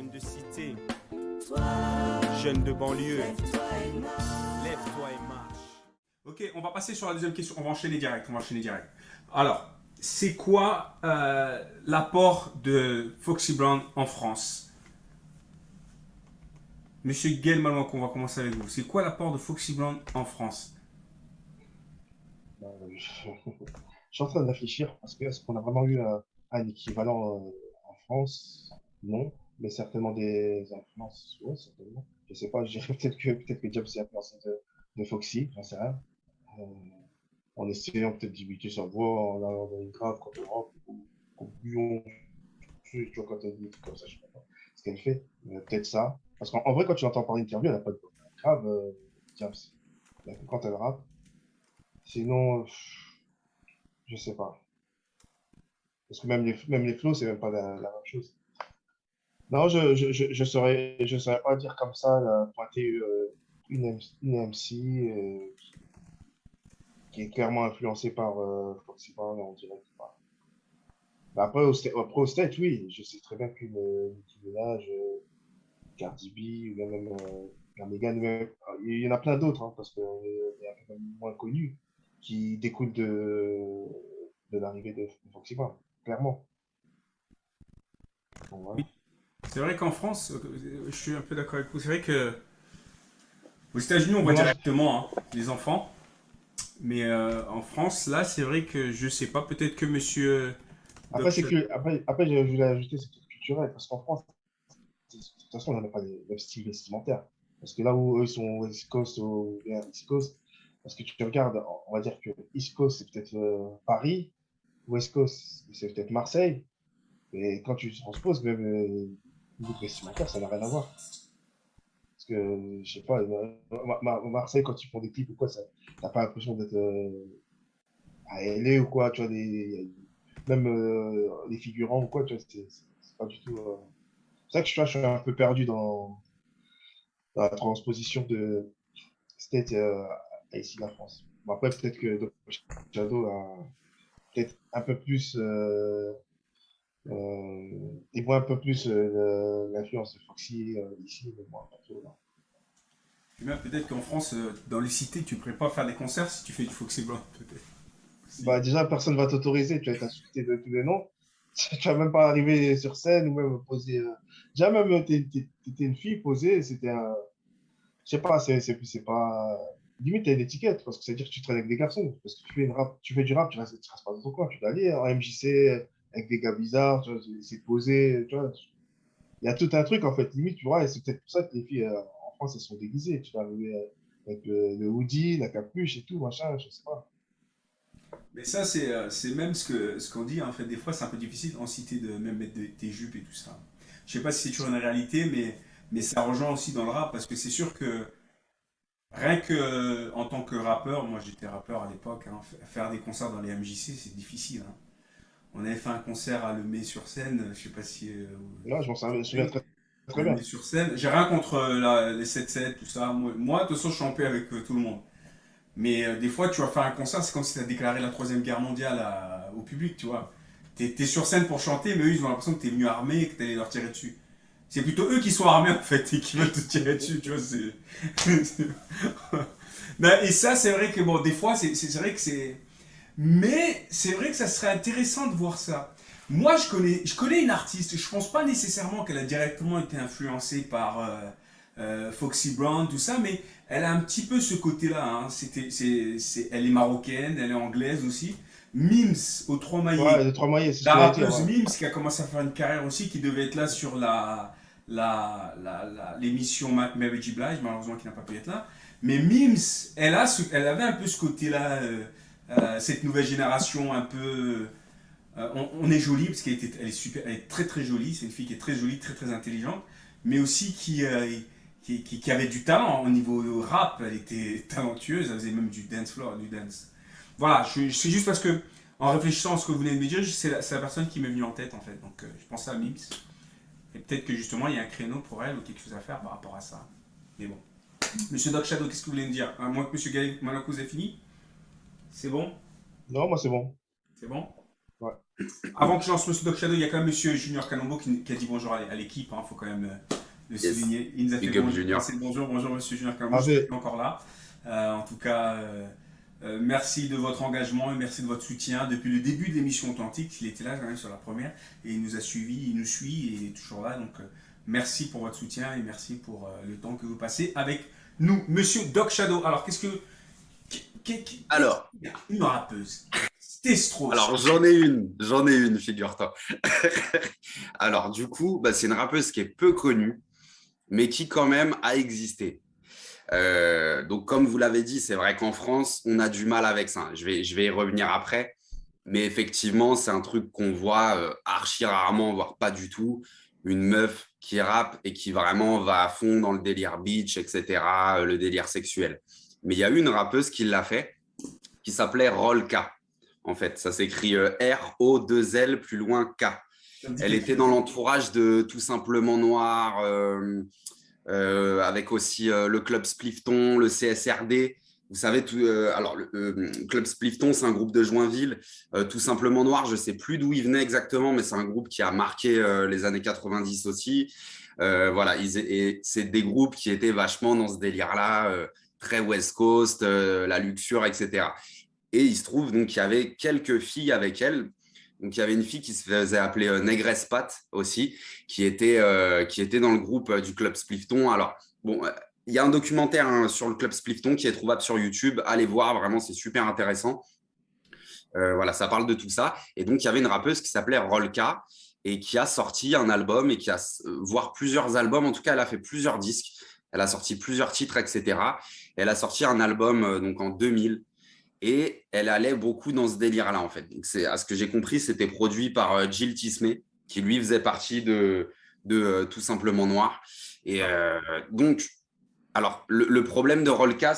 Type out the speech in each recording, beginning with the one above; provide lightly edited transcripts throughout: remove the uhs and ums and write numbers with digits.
Jeune de cité, jeune de banlieue, lève-toi et marche. Ok, on va passer sur la deuxième question. On va enchaîner direct. Alors, c'est quoi l'apport de Foxy Brown en France? Monsieur Gaël Malouakou, on va commencer avec vous. C'est quoi l'apport de Foxy Brown en France? Je suis en train de réfléchir parce que est-ce qu'on a vraiment eu un équivalent en France? Non, mais certainement des influences, ouais, certainement. Je sais pas, je dirais peut-être que Job s'est influencé de Foxy, j'en sais rien. Euh, en essayant peut-être d'imiter sa voix, en allant dans une grave quand on rentre, au bouillon, tu vois, quand elle dit des trucs comme ça, je sais pas ce qu'elle fait. Peut-être ça. Parce qu'en vrai, quand tu l'entends parler d'interview, elle n'a pas de voix grave, James. Il y a que quand elle rappe. Sinon, je sais pas. Parce que même les flows, c'est même pas la même chose. Non, je saurais pas dire comme ça, là, pointer une MC qui est clairement influencée par Foxy Brown, on dirait pas. Mais après, au State, oui, je sais très bien qu'une Nicki Minaj, Cardi B, ou bien même la Megan, il y en a plein d'autres, hein, parce qu'il y a quand même moins connus, qui découlent de l'arrivée de Foxy Brown, clairement. Donc, voilà. Oui. C'est vrai qu'en France, je suis un peu d'accord avec vous. C'est vrai que aux États-Unis, on voit Dommage. directement les enfants. Mais en France, là, c'est vrai que je sais pas. Peut-être que monsieur Après, Doc c'est que, après, je voulais ajouter, c'est peut-être culturel, parce qu'en France, de toute façon, on n'a pas les mêmes styles vestimentaires. Parce que là où eux ils sont West Coast ou bien East Coast, parce que tu regardes, on va dire que East Coast, c'est peut-être Paris, West Coast, c'est peut-être Marseille, et quand tu transposes, même niveau de vestimentaire, ça n'a rien à voir. Parce que, je sais pas, Marseille, quand ils font des clips ou quoi, ça, t'as pas l'impression d'être à LA ou quoi, tu vois, même les figurants ou quoi, tu vois, c'est pas du tout. C'est ça que je suis un peu perdu dans la transposition de State à ici la France. Bon, après, peut-être que Dr. Shadow a peut-être un peu plus, il voit un peu plus l'influence de Foxy ici, mais moi, pas trop, là. Puis même peut-être qu'en France, dans les cités, tu ne pourrais pas faire des concerts si tu fais du Foxy Brown, peut-être. Si. Bah, déjà, personne va t'autoriser, tu vas être insulté de tous les noms. Tu vas même pas arriver sur scène ou même poser. Déjà, même, t'étais une fille posée, c'était un. Je sais pas, c'est pas. Limite, t'as une étiquette, parce que ça veut dire que tu traînes avec des garçons. Parce que tu fais du rap, tu restes pas dans ton coin. Tu dois aller en MJC avec des gars bizarres, tu vois, c'est posé, tu vois. Il y a tout un truc, en fait. Limite, tu vois, et c'est peut-être pour ça que les filles en France, elles sont déguisées. Tu vas arriver avec le hoodie, la capuche et tout, machin, je sais pas. Mais ça, c'est même ce qu'on dit, hein. En fait, des fois, c'est un peu difficile en cité de même mettre des jupes et tout ça. Je sais pas si c'est toujours une réalité, mais ça rejoint aussi dans le rap, parce que c'est sûr que rien que en tant que rappeur, moi j'étais rappeur à l'époque, hein, faire des concerts dans les MJC, c'est difficile, hein. On avait fait un concert à Lemay-sur-Seine, je sais pas si Là, vous je me souviens savez, très, très bien. Lemay-sur-Seine. J'ai rien contre les 7-7, tout ça. Moi, de toute façon, je suis en paix avec tout le monde. Mais des fois, tu vas faire un concert, c'est comme si tu as déclaré la Troisième Guerre mondiale au public, tu vois. T'es sur scène pour chanter, mais eux, ils ont l'impression que t'es venu armé et que t'allais leur tirer dessus. C'est plutôt eux qui sont armés, en fait, et qui veulent te tirer dessus, tu vois. Non, et ça, c'est vrai que, bon, des fois, c'est vrai que c'est. Mais c'est vrai que ça serait intéressant de voir ça. Moi, je connais une artiste, je pense pas nécessairement qu'elle a directement été influencée par Foxy Brown, tout ça, mais elle a un petit peu ce côté-là, hein. Elle est marocaine, elle est anglaise aussi. Mims, aux trois maillets. Ouais, les trois maillets, c'est ce La que j'allais dire, rappeuse ouais. Mims, qui a commencé à faire une carrière aussi, qui devait être là sur l'émission Mary J. Blige, malheureusement qui n'a pas pu être là. Mais Mims, elle avait un peu ce côté-là, cette nouvelle génération un peu. On est jolie parce elle est super, elle est très très jolie. C'est une fille qui est très jolie, très très intelligente, mais aussi qui avait du talent au niveau rap. Elle était talentueuse, elle faisait même du dance floor, du dance. Voilà, c'est juste parce que en réfléchissant à ce que vous venez de me dire, c'est la personne qui m'est venue en tête en fait. Donc je pensais à Mims. Et peut-être que justement il y a un créneau pour elle ou quelque chose à faire par rapport à ça. Mais bon. Monsieur Doc Shadow, qu'est-ce que vous voulez me dire? À moins que Monsieur Gaël Malakouz ait fini? C'est bon? Non, moi, c'est bon. C'est bon? Ouais. Avant que je lance Monsieur Doc Shadow, il y a quand même Monsieur Junior Kanombo qui a dit bonjour à l'équipe. Il faut quand même le Yes. souligner. Il nous a fait Big up Junior. bonjour Monsieur Junior Kanombo. Je suis encore là. En tout cas, merci de votre engagement et merci de votre soutien depuis le début de l'émission Authentique. Il était là quand même sur la première et il nous a suivis, il nous suit et il est toujours là. Donc merci pour votre soutien et merci pour le temps que vous passez avec nous, Monsieur Doc Shadow. Alors Alors, une rappeuse. Testros. alors j'en ai une, figure-toi. Alors, du coup, c'est une rappeuse qui est peu connue, mais qui quand même a existé. Donc, comme vous l'avez dit, c'est vrai qu'en France, on a du mal avec ça. Je vais y revenir après. Mais effectivement, c'est un truc qu'on voit archi rarement, voire pas du tout. Une meuf qui rappe et qui vraiment va à fond dans le délire beach, etc., le délire sexuel. Mais il y a une rappeuse qui l'a fait, qui s'appelait Rolka. En fait, ça s'écrit R-O-2-L, plus loin K. Elle était dans l'entourage de Tout Simplement Noir, avec aussi le Club Splifton, le CSRD. Vous savez, alors le Club Splifton, c'est un groupe de Joinville. Tout Simplement Noir, je ne sais plus d'où il venait exactement, mais c'est un groupe qui a marqué les années 90 aussi. Voilà, et c'est des groupes qui étaient vachement dans ce délire-là, très West Coast, la luxure, etc. Et il se trouve donc qu'il y avait quelques filles avec elle. Donc, il y avait une fille qui se faisait appeler Négresse Pat aussi, qui était dans le groupe du Club Splifton. Alors, bon, il y a un documentaire sur le Club Splifton qui est trouvable sur YouTube. Allez voir, vraiment, c'est super intéressant. Voilà, ça parle de tout ça. Et donc, il y avait une rappeuse qui s'appelait Rolka et qui a sorti un album et voire plusieurs albums. En tout cas, elle a fait plusieurs disques. Elle a sorti plusieurs titres, etc. Et elle a sorti un album donc en 2000. Et elle allait beaucoup dans ce délire-là, en fait. Donc, à ce que j'ai compris, c'était produit par Jill Tismé, qui lui faisait partie de Tout Simplement Noir. Et donc, alors, le problème de Rolka,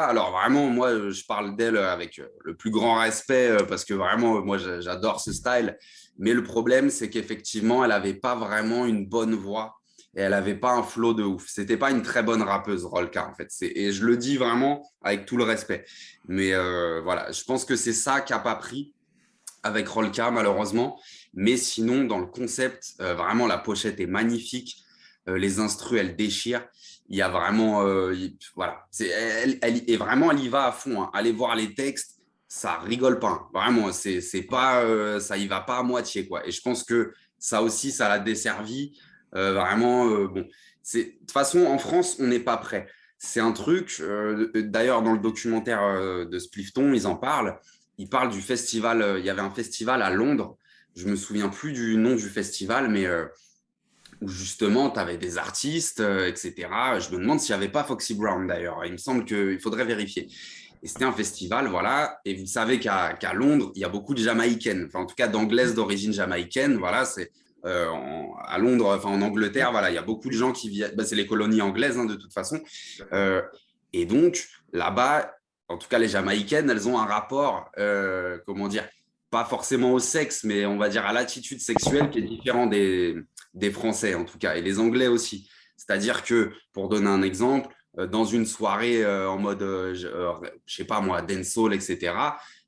alors vraiment, moi, je parle d'elle avec le plus grand respect, parce que vraiment, moi, j'adore ce style. Mais le problème, c'est qu'effectivement, elle n'avait pas vraiment une bonne voix. Et elle n'avait pas un flow de ouf. C'était pas une très bonne rappeuse, Rolka, en fait. Et je le dis vraiment avec tout le respect. Mais voilà, je pense que c'est ça qui n'a pas pris avec Rolka, malheureusement. Mais sinon, dans le concept, vraiment, la pochette est magnifique. Les instrus, elle déchire. Il y a vraiment… voilà. Elle y va à fond. Hein. Allez voir les textes, ça rigole pas. Hein. Vraiment, c'est pas, ça y va pas à moitié, quoi. Et je pense que ça aussi, ça l'a desservi. Vraiment, bon. De toute façon, en France, on n'est pas prêt. C'est un truc, d'ailleurs, dans le documentaire de Splifton, ils en parlent. Ils parlent du festival. Il y avait un festival à Londres. Je me souviens plus du nom du festival, mais où justement, tu avais des artistes, etc. Je me demande s'il n'y avait pas Foxy Brown, d'ailleurs. Il me semble qu'il faudrait vérifier. Et c'était un festival, voilà. Et vous savez qu'à Londres, il y a beaucoup de Jamaïcaines, enfin, en tout cas d'Anglaises d'origine jamaïcaine. Voilà, c'est à Londres, enfin en Angleterre, voilà, il y a beaucoup de gens qui vivent. C'est les colonies anglaises, hein, de toute façon. Et donc, là-bas, en tout cas, les Jamaïcaines, elles ont un rapport, comment dire, pas forcément au sexe, mais on va dire à l'attitude sexuelle qui est différent des Français, en tout cas, et les Anglais aussi. C'est-à-dire que, pour donner un exemple, dans une soirée en mode, je sais pas moi, dancehall, etc.,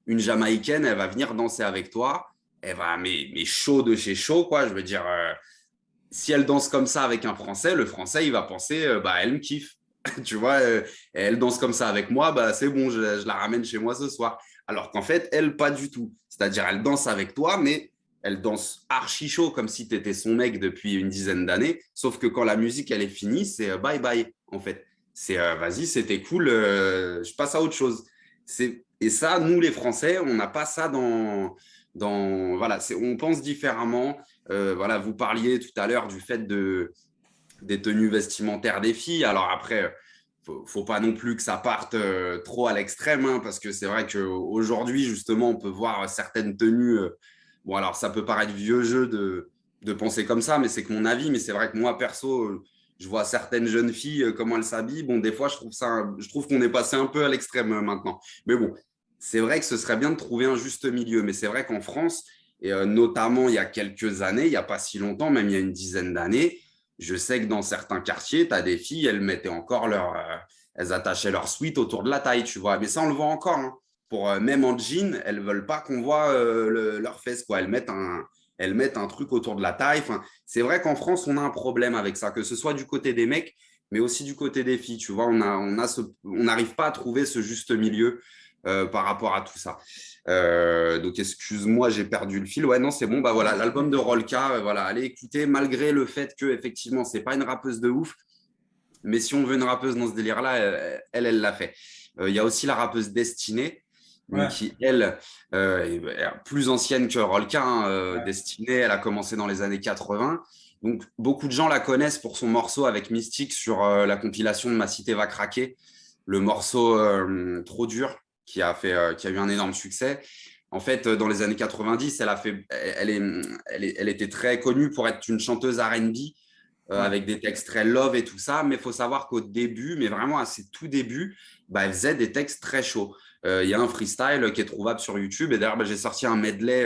une Jamaïcaine, elle va venir danser avec toi, elle va, mais chaud de chez chaud, quoi. Je veux dire, si elle danse comme ça avec un Français, le Français, il va penser, bah, elle me kiffe. Tu vois, elle danse comme ça avec moi, bah, c'est bon, je la ramène chez moi ce soir. Alors qu'en fait, elle, pas du tout. C'est-à-dire, elle danse avec toi, mais elle danse archi chaud, comme si tu étais son mec depuis une dizaine d'années. Sauf que quand la musique, elle est finie, c'est bye bye, en fait. C'est vas-y, c'était cool, je passe à autre chose. Et ça, nous, les Français, on n'a pas ça voilà, on pense différemment. Voilà, vous parliez tout à l'heure du fait des tenues vestimentaires des filles. Alors après, faut pas non plus que ça parte trop à l'extrême, hein, parce que c'est vrai qu'aujourd'hui, justement, on peut voir certaines tenues. Bon, alors ça peut paraître vieux jeu de penser comme ça, mais c'est que mon avis. Mais c'est vrai que moi, perso, je vois certaines jeunes filles, comment elles s'habillent. Bon, des fois, je trouve qu'on est passé un peu à l'extrême maintenant. Mais bon, c'est vrai que ce serait bien de trouver un juste milieu. Mais c'est vrai qu'en France, et notamment il y a quelques années, il n'y a pas si longtemps, même il y a une dizaine d'années, je sais que dans certains quartiers, tu as des filles, elles mettaient encore elles attachaient leur sweat autour de la taille, tu vois. Mais ça, on le voit encore. Hein. même en jean, elles veulent pas qu'on voit leurs fesses, quoi. Elles mettent un truc autour de la taille. Enfin, c'est vrai qu'en France, on a un problème avec ça, que ce soit du côté des mecs, mais aussi du côté des filles. Tu vois, on n'arrive pas à trouver ce juste milieu par rapport à tout ça. Donc, excuse-moi, j'ai perdu le fil. Ouais, non, c'est bon. Bah voilà, l'album de Rolka, voilà, allez écouter, malgré le fait que effectivement, c'est pas une rappeuse de ouf, mais si on veut une rappeuse dans ce délire-là, elle l'a fait. Il y a aussi la rappeuse Destinée, Ouais. qui, elle, est plus ancienne que Rolka. Ouais. Destinée, elle a commencé dans les années 80. Donc, beaucoup de gens la connaissent pour son morceau avec Mystique sur la compilation de Ma Cité va craquer, le morceau Trop dur, qui a eu un énorme succès. En fait, dans les années 90, elle était très connue pour être une chanteuse R&B avec des textes très love et tout ça. Mais il faut savoir qu'au début, mais vraiment à ses tout débuts, elle faisait des textes très chauds. Il y a un freestyle qui est trouvable sur YouTube. Et d'ailleurs, j'ai sorti un medley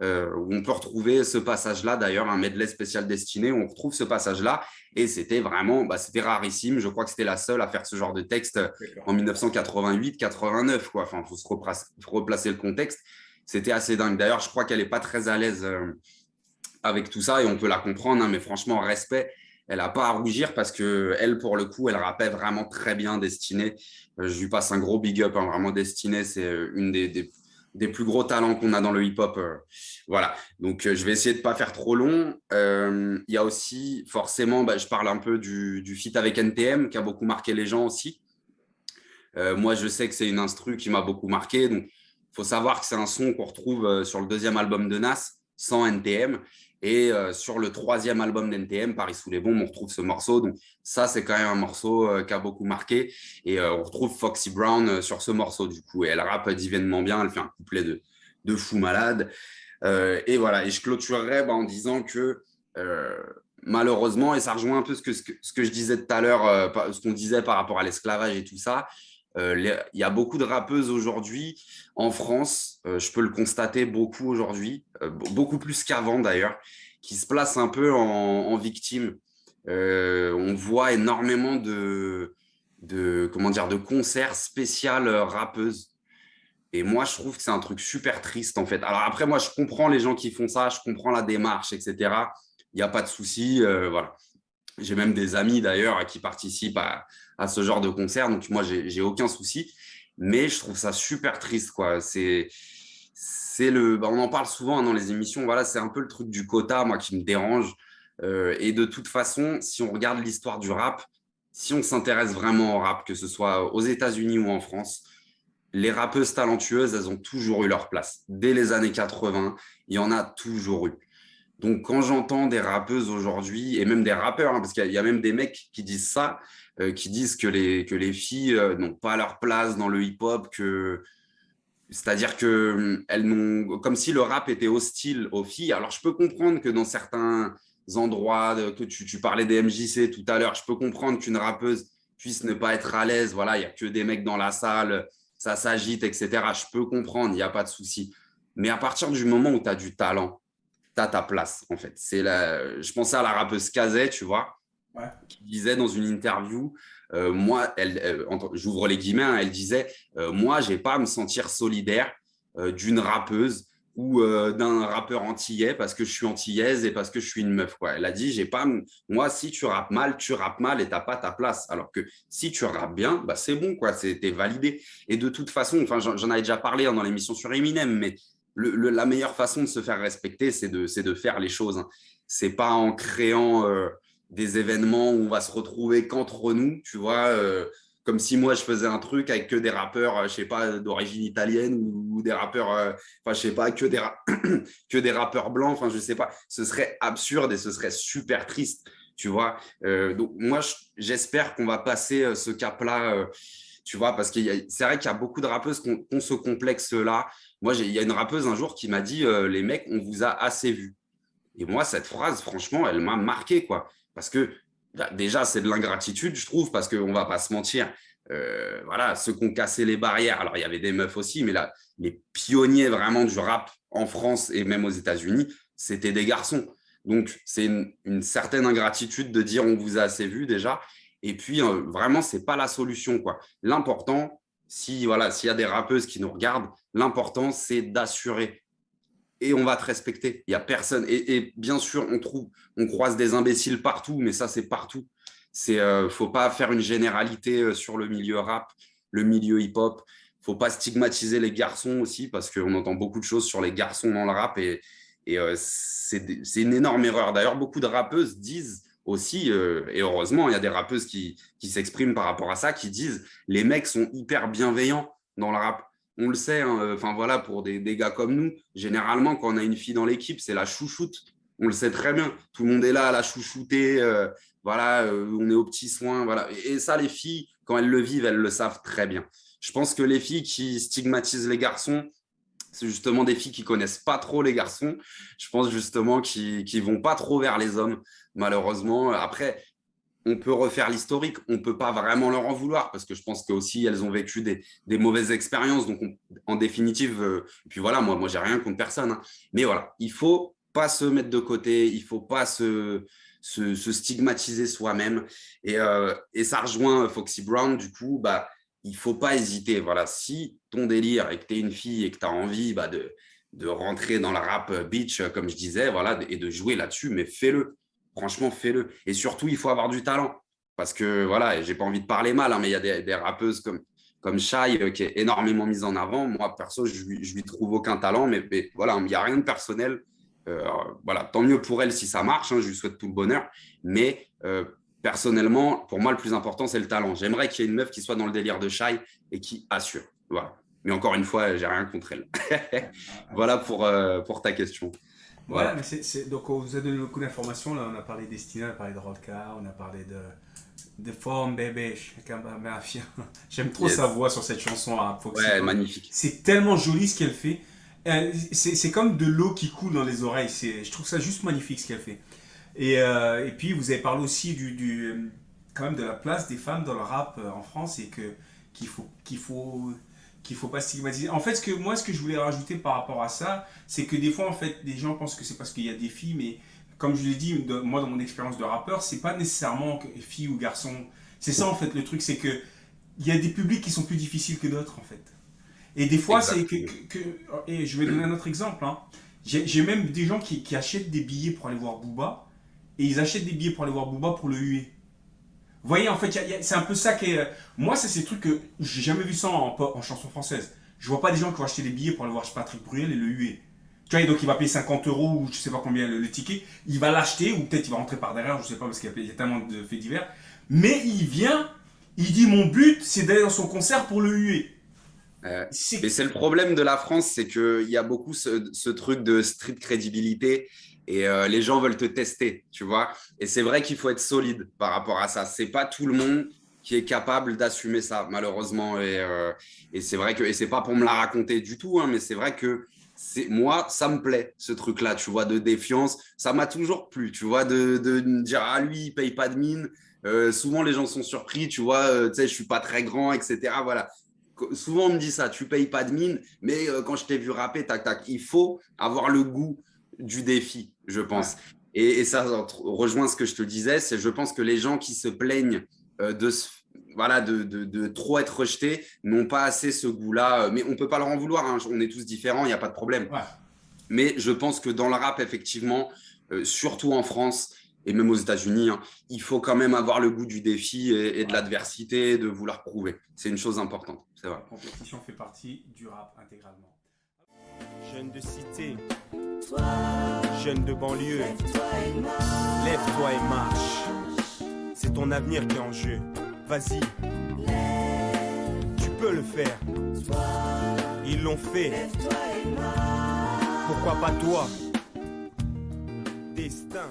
où on peut retrouver ce passage-là. D'ailleurs, un medley spécial destiné où on retrouve ce passage-là. Et c'était vraiment, c'était rarissime. Je crois que c'était la seule à faire ce genre de texte en 1988-89. Enfin, il faut se replacer le contexte. C'était assez dingue. D'ailleurs, je crois qu'elle n'est pas très à l'aise avec tout ça et on peut la comprendre, hein, mais franchement, respect, elle n'a pas à rougir parce que elle, pour le coup, elle rappelle vraiment très bien Destinée. Je lui passe un gros big up, hein, vraiment Destinée, c'est une des plus gros talents qu'on a dans le hip-hop. Voilà, donc je vais essayer de ne pas faire trop long. Il y a aussi, forcément, je parle un peu du feat avec NTM qui a beaucoup marqué les gens aussi. Moi, je sais que c'est une instru qui m'a beaucoup marqué, donc il faut savoir que c'est un son qu'on retrouve sur le deuxième album de Nas, sans NTM. Et sur le troisième album d'NTM, Paris sous les bombes, on retrouve ce morceau. Donc ça, c'est quand même un morceau qui a beaucoup marqué. Et on retrouve Foxy Brown sur ce morceau, du coup. Et elle rappe divinement bien. Elle fait un couplet de fou malade. Et voilà. Et je clôturerai en disant que malheureusement, et ça rejoint un peu ce que je disais tout à l'heure, ce qu'on disait par rapport à l'esclavage et tout ça, il y a beaucoup de rappeuses aujourd'hui en France, je peux le constater beaucoup aujourd'hui, beaucoup plus qu'avant d'ailleurs, qui se placent un peu en victime. On voit énormément de concerts spécial rappeuses. Et moi, je trouve que c'est un truc super triste en fait. Alors après, moi, je comprends les gens qui font ça, je comprends la démarche, etc. Il n'y a pas de souci, voilà. J'ai même des amis d'ailleurs qui participent à ce genre de concert. Donc moi, j'ai aucun souci. Mais je trouve ça super triste, quoi. On en parle souvent dans les émissions. Voilà, c'est un peu le truc du quota, moi, qui me dérange. Et de toute façon, si on regarde l'histoire du rap, si on s'intéresse vraiment au rap, que ce soit aux États-Unis ou en France, les rappeuses talentueuses, elles ont toujours eu leur place. Dès les années 80, il y en a toujours eu. Donc, quand j'entends des rappeuses aujourd'hui, et même des rappeurs, parce qu'il y a même des mecs qui disent ça, qui disent que les filles n'ont pas leur place dans le hip-hop, c'est-à-dire qu'elles n'ont, comme si le rap était hostile aux filles. Alors, je peux comprendre que dans certains endroits, que tu parlais des MJC tout à l'heure, je peux comprendre qu'une rappeuse puisse ne pas être à l'aise. Voilà, il n'y a que des mecs dans la salle, ça s'agite, etc. Je peux comprendre, il n'y a pas de souci. Mais à partir du moment où tu as du talent, t'as ta place, en fait. Je pensais à la rappeuse Kazé, tu vois, Ouais. qui disait dans une interview, moi, j'ouvre les guillemets, hein, elle disait, moi, j'ai pas à me sentir solidaire d'une rappeuse ou d'un rappeur antillais parce que je suis antillaise et parce que je suis une meuf, quoi. Elle a dit, moi, si tu rappes mal et t'as pas ta place. Alors que si tu rappes bien, c'est bon, quoi, t'es validé. Et de toute façon, enfin, j'en avais déjà parlé dans l'émission sur Eminem, mais la meilleure façon de se faire respecter, c'est de faire les choses. Hein. C'est pas en créant des événements où on va se retrouver qu'entre nous, tu vois, comme si moi je faisais un truc avec que des rappeurs, je sais pas, d'origine italienne ou des rappeurs, enfin je sais pas, que des rappeurs blancs, enfin je sais pas. Ce serait absurde et ce serait super triste, tu vois. Donc moi j'espère qu'on va passer ce cap-là. Tu vois, parce que c'est vrai qu'il y a beaucoup de rappeuses qui ont ce complexe-là. Moi, il y a une rappeuse un jour qui m'a dit les mecs, on vous a assez vu. Et moi, cette phrase, franchement, elle m'a marqué, quoi. Parce que déjà, c'est de l'ingratitude, je trouve, parce qu'on ne va pas se mentir. Voilà, ceux qui ont cassé les barrières. Alors, il y avait des meufs aussi, mais là, les pionniers vraiment du rap en France et même aux États-Unis, c'était des garçons. Donc, c'est une certaine ingratitude de dire on vous a assez vu déjà. Et puis, vraiment, ce n'est pas la solution, quoi. L'important, Si voilà, s'il y a des rappeuses qui nous regardent, l'important c'est d'assurer et on va te respecter. Il y a personne et bien sûr on croise des imbéciles partout, mais ça c'est partout. Faut pas faire une généralité sur le milieu rap, le milieu hip-hop. Faut pas stigmatiser les garçons aussi parce qu'on entend beaucoup de choses sur les garçons dans le rap et c'est une énorme erreur. D'ailleurs, beaucoup de rappeuses disent aussi, et heureusement, il y a des rappeuses qui s'expriment par rapport à ça, qui disent les mecs sont hyper bienveillants dans le rap. On le sait, hein, enfin voilà, pour des gars comme nous, généralement, quand on a une fille dans l'équipe, c'est la chouchoute. On le sait très bien. Tout le monde est là à la chouchouter. Voilà, on est aux petits soins. Voilà. Et ça, les filles, quand elles le vivent, elles le savent très bien. Je pense que les filles qui stigmatisent les garçons, c'est justement des filles qui connaissent pas trop les garçons. Je pense justement qui vont pas trop vers les hommes, malheureusement. Après, on peut refaire l'historique. On peut pas vraiment leur en vouloir parce que je pense qu'aussi elles ont vécu des mauvaises expériences. Donc, en définitive, et puis voilà, moi, j'ai rien contre personne. Hein. Mais voilà, il faut pas se mettre de côté. Il faut pas se stigmatiser soi-même. Et ça rejoint Foxy Brown, du coup, bah, il ne faut pas hésiter. Voilà. Si ton délire et que tu es une fille et que tu as envie de rentrer dans le rap beach, comme je disais, voilà, et de jouer là-dessus, mais fais-le. Franchement, fais-le. Et surtout, il faut avoir du talent. Parce que, voilà, je n'ai pas envie de parler mal, hein, mais il y a des rappeuses comme Shai qui est énormément mise en avant. Moi, perso, je lui trouve aucun talent, mais voilà, il n'y a rien de personnel. Voilà, tant mieux pour elle si ça marche, hein, je lui souhaite tout le bonheur. Mais personnellement, pour moi, le plus important, c'est le talent. J'aimerais qu'il y ait une meuf qui soit dans le délire de Shai et qui assure. Voilà. Mais encore une fois, j'ai rien contre elle. Voilà pour ta question. Voilà, mais donc on vous a donné beaucoup d'informations. Là, on a parlé d'Estina, on a parlé de Rolka, on a parlé de Forme Bébé. J'aime trop sa voix sur cette chanson à Foxy. Ouais, magnifique. C'est tellement joli ce qu'elle fait. C'est comme de l'eau qui coule dans les oreilles. Je trouve ça juste magnifique ce qu'elle fait. Et puis vous avez parlé aussi quand même de la place des femmes dans le rap en France et qu'il faut pas stigmatiser. En fait, ce que je voulais rajouter par rapport à ça, c'est que des fois en fait des gens pensent que c'est parce qu'il y a des filles, mais comme je l'ai dit, moi dans mon expérience de rappeur, c'est pas nécessairement filles ou garçons. C'est ça en fait le truc, c'est que il y a des publics qui sont plus difficiles que d'autres en fait. Et des fois, c'est et je vais donner un autre exemple. Hein. J'ai même des gens qui achètent des billets pour aller voir Booba, et ils achètent des billets pour aller voir Booba pour le huer. Vous voyez, en fait, c'est un peu ça qui est... Moi, c'est ces trucs que j'ai jamais vu ça en chanson française. Je vois pas des gens qui vont acheter des billets pour aller voir Patrick Bruel et le huer. Tu vois, et donc il va payer 50 € ou je sais pas combien le ticket. Il va l'acheter, ou peut-être il va rentrer par derrière, je sais pas, parce qu'il y a tellement de faits divers. Mais il vient, il dit mon but, c'est d'aller dans son concert pour le huer. Mais c'est le problème de la France, c'est qu'il y a beaucoup ce truc de street crédibilité et les gens veulent te tester, tu vois. Et c'est vrai qu'il faut être solide par rapport à ça. C'est pas tout le monde qui est capable d'assumer ça, malheureusement. Et c'est vrai que, et c'est pas pour me la raconter du tout, hein, mais c'est vrai que moi, ça me plaît, ce truc-là, tu vois, de défiance. Ça m'a toujours plu, tu vois, de me dire, ah, lui, il paye pas de mine. Souvent, les gens sont surpris, tu vois, tu sais, je suis pas très grand, etc. Voilà. Souvent, on me dit ça, tu payes pas de mine, mais quand je t'ai vu rapper, tac, tac, il faut avoir le goût du défi, je pense. Ouais. Et ça rejoint ce que je te disais, c'est je pense que les gens qui se plaignent de trop être rejetés n'ont pas assez ce goût-là. Mais on ne peut pas leur en vouloir, hein. On est tous différents, il n'y a pas de problème. Ouais. Mais je pense que dans le rap, effectivement, surtout en France et même aux États-Unis, hein, il faut quand même avoir le goût du défi et de l'adversité, de vouloir prouver. C'est une chose importante, c'est vrai. La compétition fait partie du rap intégralement. Jeune de cité, jeune de banlieue, lève-toi et marche. C'est ton avenir qui est en jeu. Vas-y, tu peux le faire. Ils l'ont fait. Pourquoi pas toi? Destin.